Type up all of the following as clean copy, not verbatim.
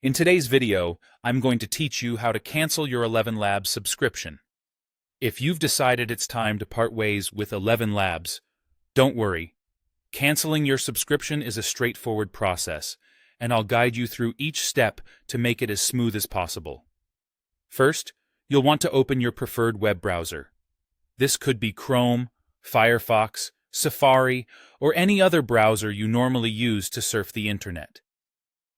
In today's video, I'm going to teach you how to cancel your ElevenLabs subscription. If you've decided it's time to part ways with ElevenLabs, don't worry. Canceling your subscription is a straightforward process, and I'll guide you through each step to make it as smooth as possible. First, you'll want to open your preferred web browser. This could be Chrome, Firefox, Safari, or any other browser you normally use to surf the internet.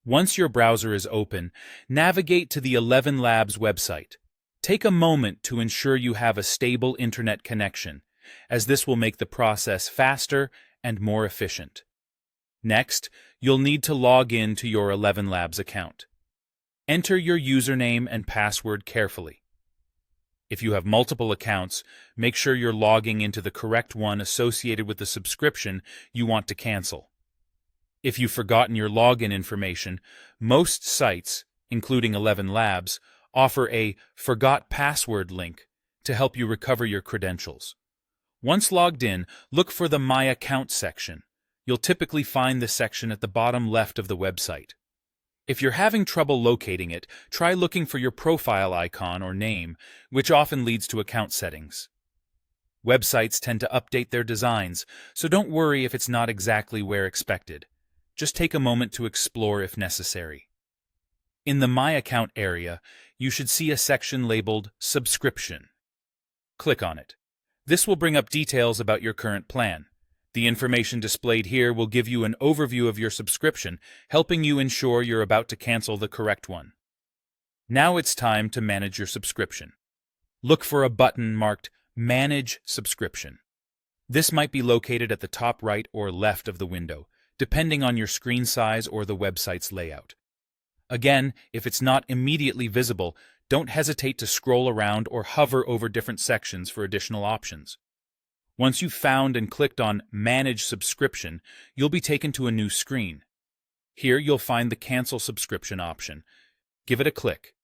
Once your browser is open, navigate to the ElevenLabs website. Take a moment to ensure you have a stable internet connection, as this will make the process faster and more efficient. Next, you'll need to log in to your ElevenLabs account. Enter your username and password carefully. If you have multiple accounts, make sure you're logging into the correct one associated with the subscription you want to cancel. If you've forgotten your login information, most sites, including ElevenLabs, offer a Forgot Password link to help you recover your credentials. Once logged in, look for the My Account section. You'll typically find the section at the bottom left of the website. If you're having trouble locating it, try looking for your profile icon or name, which often leads to account settings. Websites tend to update their designs, so don't worry if it's not exactly where expected. Just take a moment to explore if necessary. In the My Account area, you should see a section labeled Subscription. Click on it. This will bring up details about your current plan. The information displayed here will give you an overview of your subscription, helping you ensure you're about to cancel the correct one. Now it's time to manage your subscription. Look for a button marked Manage Subscription. This might be located at the top right or left of the window, depending on your screen size or the website's layout. Again, if it's not immediately visible, don't hesitate to scroll around or hover over different sections for additional options. Once you've found and clicked on Manage Subscription, you'll be taken to a new screen. Here you'll find the Cancel Subscription option. Give it a click.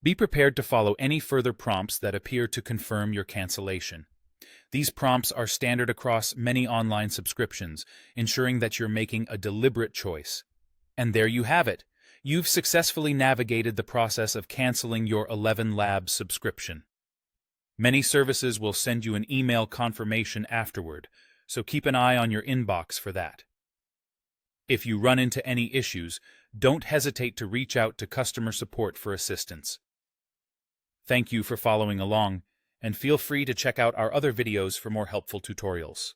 Be prepared to follow any further prompts that appear to confirm your cancellation. These prompts are standard across many online subscriptions, ensuring that you're making a deliberate choice. And there you have it. You've successfully navigated the process of canceling your ElevenLabs subscription. Many services will send you an email confirmation afterward, so keep an eye on your inbox for that. If you run into any issues, don't hesitate to reach out to customer support for assistance. Thank you for following along, and feel free to check out our other videos for more helpful tutorials.